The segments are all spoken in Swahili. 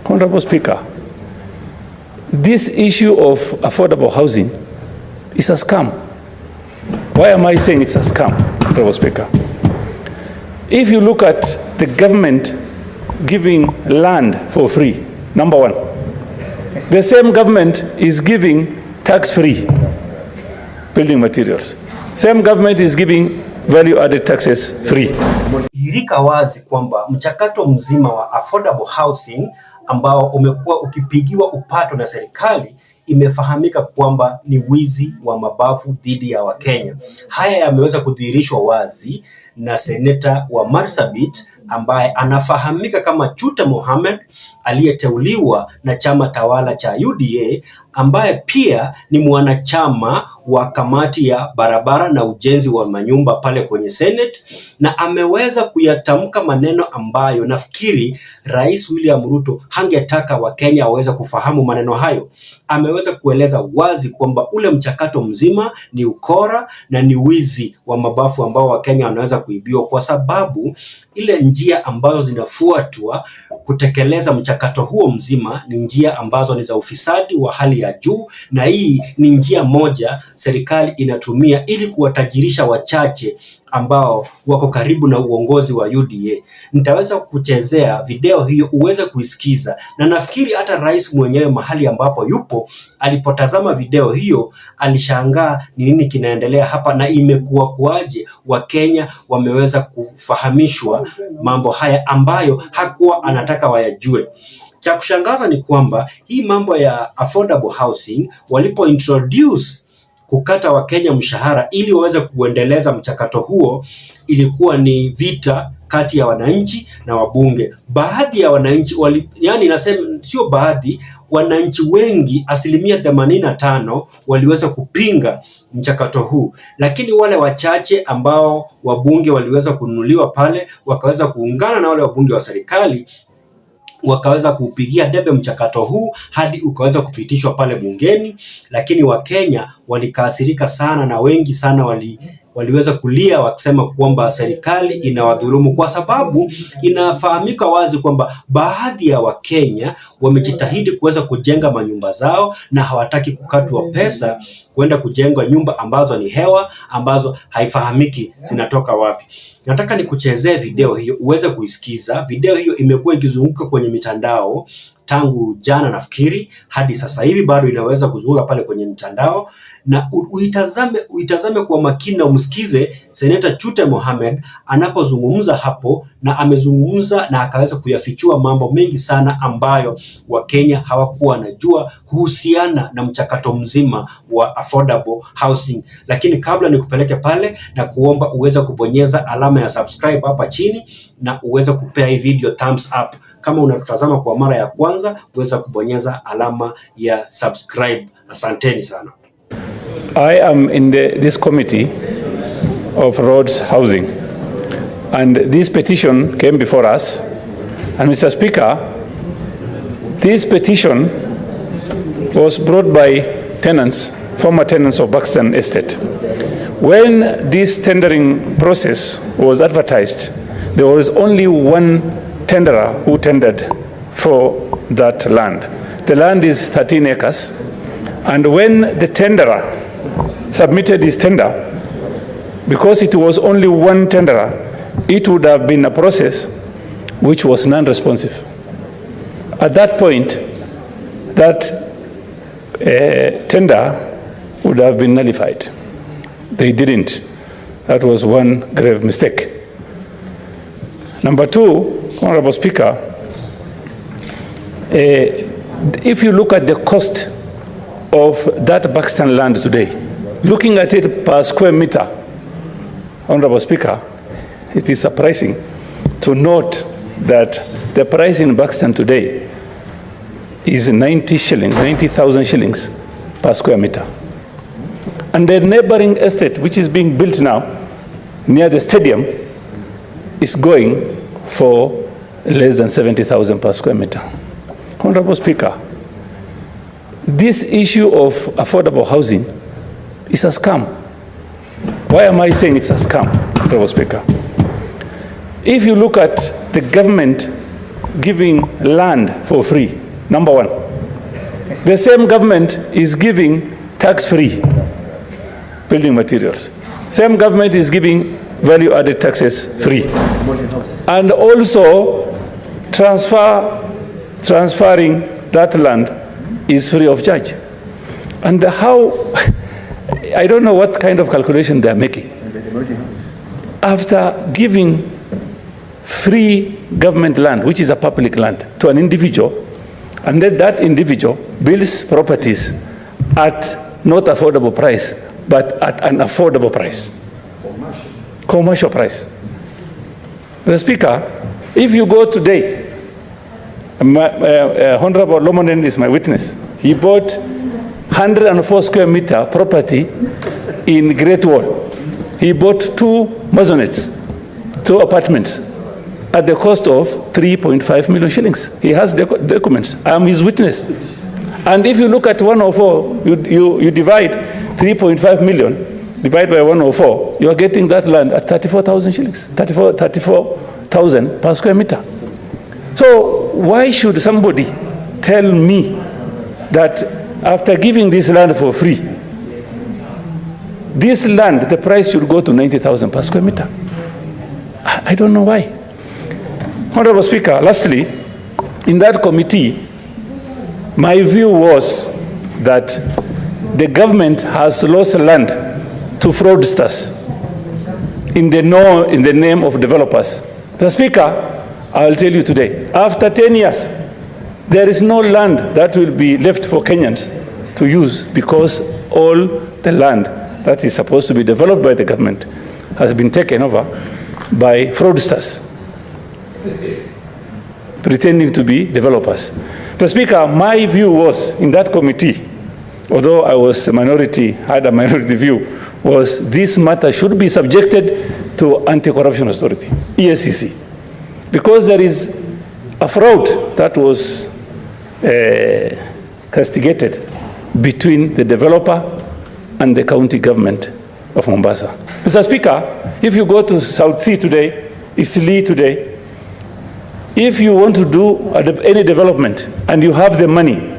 Honorable Speaker, this issue of affordable housing is a scam. Why am I saying it's a scam, Honorable Speaker? If you look at the government giving land for free, number one, the same government is giving tax-free building materials. Same government is giving value-added taxes free. Irika wazi kwamba mchakato mzima wa affordable housing ambao umekuwa ukipigiwa upato na serikali imefahamika kwamba ni wizi wa mabavu dhidi ya Wakenya. Haya yameweza kudhihirishwa wazi na seneta wa Marsabit ambaye anafahamika kama Chute Mohamed, aliyeteuliwa na chama tawala cha UDA, ambaye pia ni mwanachama wa kamati ya barabara na ujenzi wa manyumba pale kwenye Senate, na ameweza kuyatamka maneno ambayo nafikiri Rais William Ruto hangetaka Wakenya waweze kufahamu maneno hayo. Ameweza kueleza wazi kwamba ule mchakato mzima ni ukora na ni wizi wa mabavu ambao Wakenya wanaweza kuibiwa, kwa sababu ile njia ambazo zinafuatwa kutekeleza mchakato huo mzima ni njia ambazo ni za ufisadi wa hali ya juu, na hii ni njia moja serikali inatumia ili kuwatajirisha wachache ambao wako karibu na uongozi wa UDA. Nitaweza kuchezea video hiyo uweze kuisikiza, na nafikiri hata rais mwenyewe mahali ambapo yupo alipotazama video hiyo alishangaa ni nini kinaendelea hapa na imekuwa kuaje Wakenya wameweza kufahamishwa mambo haya ambayo hakuwa anataka wayajue. Cha kushangaza ni kwamba hii mambo ya affordable housing walipo introduce kukata Wakenya mshahara ili waweze kuendeleza mchakato huo, ilikuwa ni vita kati ya wananchi na wabunge. Baadhi ya wananchi yani nasema sio baadhi, wananchi wengi, asilimia 85 waliweza kupinga mchakato huu, lakini wale wachache ambao wabunge waliweza kununuliwa pale wakaweza kuungana na wale wabunge wa serikali wakaweza kuupigia debe mchakato huu hadi ukaweza kupitishwa pale bungeni. Lakini Wakenya walikasirika sana na wengi sana waliweza kulia wakisema kwamba serikali inawadhulumu, kwa sababu inafahamika wazi kwamba baadhi ya Wakenya wamejitahidi kuweza kujenga manyumba zao na hawataki kukatwa pesa kwenda kujenga nyumba ambazo ni hewa, ambazo haifahamiki zinatoka wapi. Nataka nikuchezee video hiyo uweze kuisikiza. Video hiyo imekuwa ikizunguka kwenye mitandao tangu jana nafikiri hadi sasa hivi bado inaweza kuzunguka pale kwenye mitandao, na uitazame kwa makini na umsikize Senator Chute Mohamed anapozungumza hapo, na amezungumza na akaweza kuyafichua mambo mengi sana ambayo Wakenya hawakuwa wanajua kuhusiana na mchakato mzima wa affordable housing. Lakini kabla nikupeleke pale, na kuomba uweze kubonyeza alama ya subscribe hapa chini na uweze kupea hii video thumbs up. Kama unatazama kwa mara ya kwanza, uweza kubonyeza alama ya subscribe. Asanteni sana. I am in this committee of roads housing, and this petition came before us. And Mr. Speaker, this petition was brought by tenants, former tenants of Buxton Estate. When this tendering process was advertised, there was only one tenderer who tendered for that land. The land is 13 acres, and when the tenderer submitted his tender, because it was only one tenderer, it would have been a process which was non-responsive. At that point, that tender would have been nullified. They didn't. That was one grave mistake. Number two, Honorable Speaker, if you look at the cost of that Buxton land today, looking at it per square meter, Honorable Speaker, it is surprising to note that the price in Buxton today is 90,000 shillings per square meter. And the neighboring estate, which is being built now near the stadium, is going for less than 70,000 per square meter. Honorable Speaker, this issue of affordable housing is a scam. Why am I saying it's a scam, Honorable Speaker? If you look at the government giving land for free, number one. The same government is giving tax-free building materials. Same government is giving value-added taxes free. And also transferring that land is free of charge. And how, I don't know what kind of calculation they're making. After giving free government land, which is a public land, to an individual, and then that individual builds properties at not affordable price, but at an affordable price, commercial price. Mr. Speaker, if you go today, Honorable Lomonen is my witness. He bought 104 square meter property in Great Wall. He bought 2 maisonettes, 2 apartments, at the cost of 3.5 million shillings. He has documents. I am his witness. And if you look at 104, you divide 3.5 million, divide by 104, you are getting that land at 34,000 shillings, 34,000 per square meter. So why should somebody tell me that after giving this land for free, this land, the price should go to 90,000 per square meter? I don't know why. Honorable Speaker, lastly, in that committee, my view was that the government has lost land to fraudsters in the name of developers. Mr. Speaker, I will tell you today, after 10 years, there is no land that will be left for Kenyans to use, because all the land that is supposed to be developed by the government has been taken over by fraudsters pretending to be developers. Mr. Speaker, my view was in that committee, although I was a minority, had a minority view, was this matter should be subjected to Anti-Corruption Authority, EACC, because there is a fraud that was castigated between the developer and the county government of Mombasa. Mr. Speaker, if you go to South Sea today, Eastleigh today, if you want to do any development and you have the money,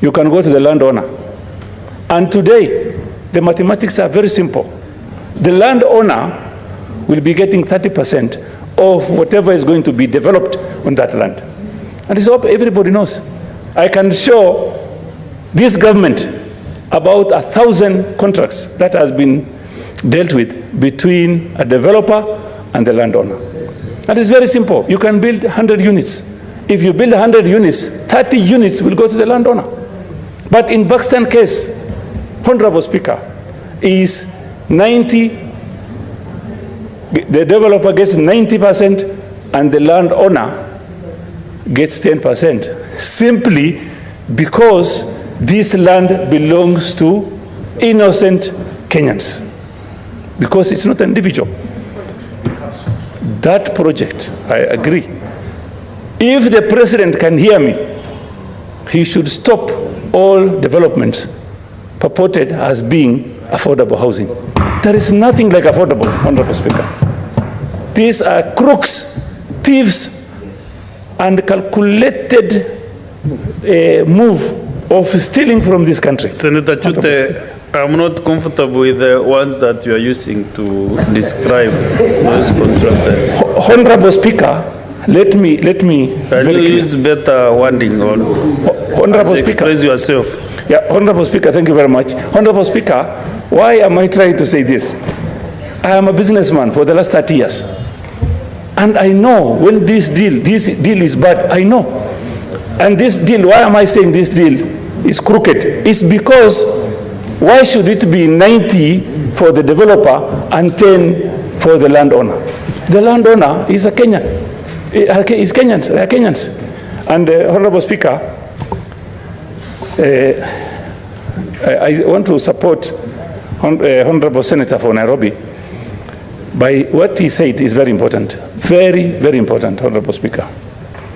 you can go to the landowner. And today, the mathematics are very simple. The landowner will be getting 30% of whatever is going to be developed on that land. And this is what everybody knows. I can show this government about 1,000 contracts that has been dealt with between a developer and the landowner. And it's very simple. You can build 100 units. If you build 100 units, 30 units will go to the landowner. But in Buxton case, Honorable Speaker, is 90, the developer gets 90% and the landowner gets 10%, simply because this land belongs to innocent Kenyans, because it's not an individual. That project, I agree. If the president can hear me, he should stop all developments purported as being affordable housing. There is nothing like affordable, Honorable Speaker. These are crooks, thieves, and calculated move of stealing from this country. Senator Chute, I'm not comfortable with the words that you are using to describe those contractors. Honorable Speaker, let me. Can you use better wording on? Honorable Speaker, express yourself. Yeah, Honorable Speaker, thank you very much. Honorable Speaker, why am I trying to say this? I am a businessman for the last 30 years. And I know when this deal is bad, I know. And this deal, why am I saying this deal is crooked? It's because why should it be 90 for the developer and 10 for the landowner? The landowner is a Kenyan. Is Kenyans. They are Kenyans. And Honorable Speaker, I want to support Honorable Senator for Nairobi by what he said is very important. Very, very important, Honorable Speaker.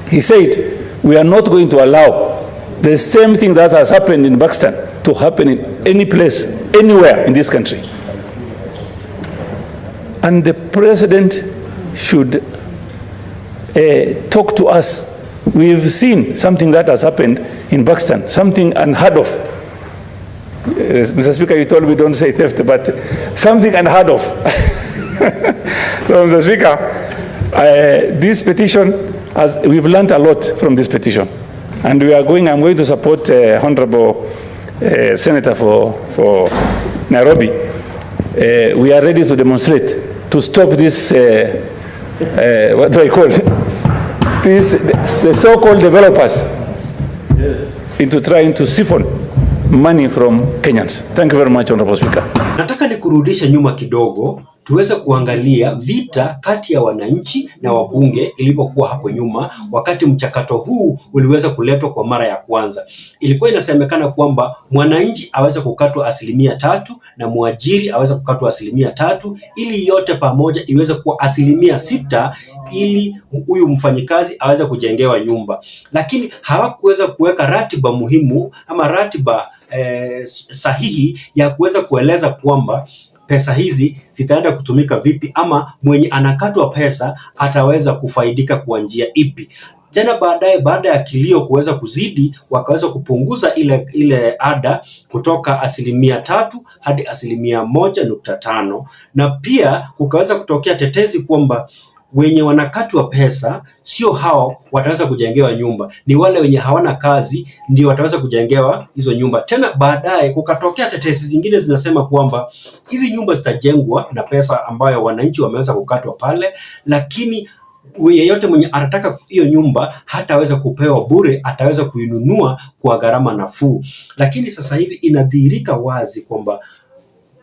He said, we are not going to allow the same thing that has happened in Buxton to happen in any place, anywhere in this country. And the president should talk to us We've seen something that has happened in Pakistan, something unheard of. Mr. Speaker, you told me don't say theft, but something unheard of. So, Mr. Speaker, this petition, we've learned a lot from this petition. And I'm going to support Honorable Senator for Nairobi. We are ready to demonstrate, to stop this, what do I call it? The so-called developers into trying to siphon money from Kenyans. Thank you very much, Honorable Speaker. Nataka nikurudisha nyuma kidogo tuweze kuangalia vita kati ya wananchi na wabunge ilipokuwa hapo nyuma, wakati mchakato huu uliweza kuletwa kwa mara ya kwanza. Ilikuwa inasemekana kwamba mwananchi aweze kukatwa 3% na mwajiri aweze kukatwa 3%, ili yote pamoja iweze kuwa 6% ili huyu mfanyikazi aweze kujengewa nyumba. Lakini hawakuweza kuweka ratiba muhimu ama ratiba sahihi ya kuweza kueleza kwamba pesa hizi zitaenda kutumika vipi, ama mwenye anakatwa pesa ataweza kufaidika kwa njia ipi. Jana baadaye, baada ya kilio kuweza kuzidi, wakaweza kupunguza ile ada kutoka 3% hadi 1.5%, na pia kukaweza kutokea tetezi kwamba wenye wanakatwa pesa sio hao wataweza kujengewa nyumba, ni wale wenye hawana kazi ndio wataweza kujengewa hizo nyumba. Tena baadaye kukatokea tetesi zingine zinasema kwamba hizi nyumba zitajengwa na pesa ambayo wananchi wameweza kukatwa pale, lakini yeyote mwenye anataka hiyo nyumba hataweza kupewa bure, ataweza kuinunua kwa gharama nafuu. Lakini sasa hivi inadhihirika wazi kwamba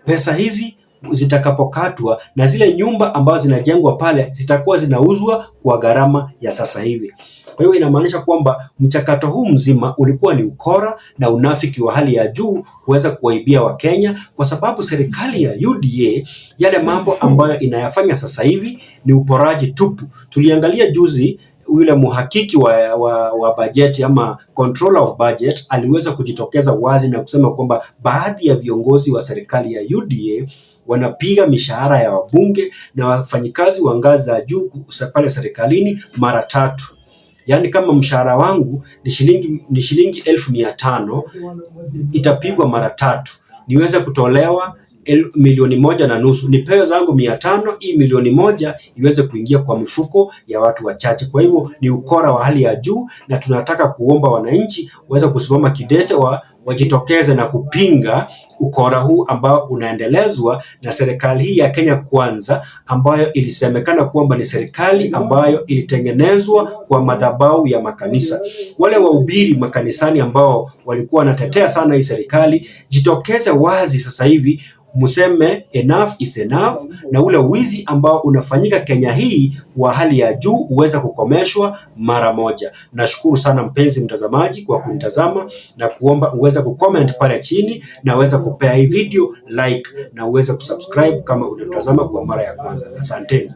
pesa hizi zitakapokatwa na zile nyumba ambazo zinajengwa pale zitakuwa zinauzwa kwa gharama ya sasa hivi. Kwa hiyo inamaanisha kwamba mchakato huu mzima ulikuwa ni ukora na unafiki wa hali ya juu kuweza kuwaibia Wakenya, kwa sababu serikali ya UDA yale mambo ambayo inayafanya sasa hivi ni uporaji tupu. Tuliangalia juzi yule muhakiki wa bajeti ama controller of budget aliweza kujitokeza wazi na kusema kwamba baadhi ya viongozi wa serikali ya UDA wanapiga mishahara ya wabunge na wafanyikazi wa ngazi za juu pale serikalini mara 3. Yaani kama mshahara wangu ni shilingi 1,500, itapigwa mara 3 niweze kutolewa 1.5 milioni, nipewe zangu 500, hii 1,000,000 iweze kuingia kwa mifuko ya watu wachache. Kwa hivyo ni ukora wa hali ya juu, na tunataka kuomba wananchi waweze kusimama kidete, wajitokeze na kupinga ukora huu ambao unaendelezwa na serikali hii ya Kenya Kwanza, ambayo ilisemekana kwamba ni serikali ambayo ilitengenezwa kwa madhabahu ya makanisa. Wale wahubiri makanisani ambao walikuwa wanatetea sana hii serikali, jitokeze wazi sasa hivi museme enough is enough, na ule wizi ambao unafanyika Kenya hii wa hali ya juu uweza kukomeshwa mara moja. Nashukuru sana mpenzi mtazamaji kwa kunitazama, na kuomba uweze kucomment pale chini, na uweze kupea hii video like, na uweze kusubscribe kama unatazama kwa mara ya kwanza. Asanteni.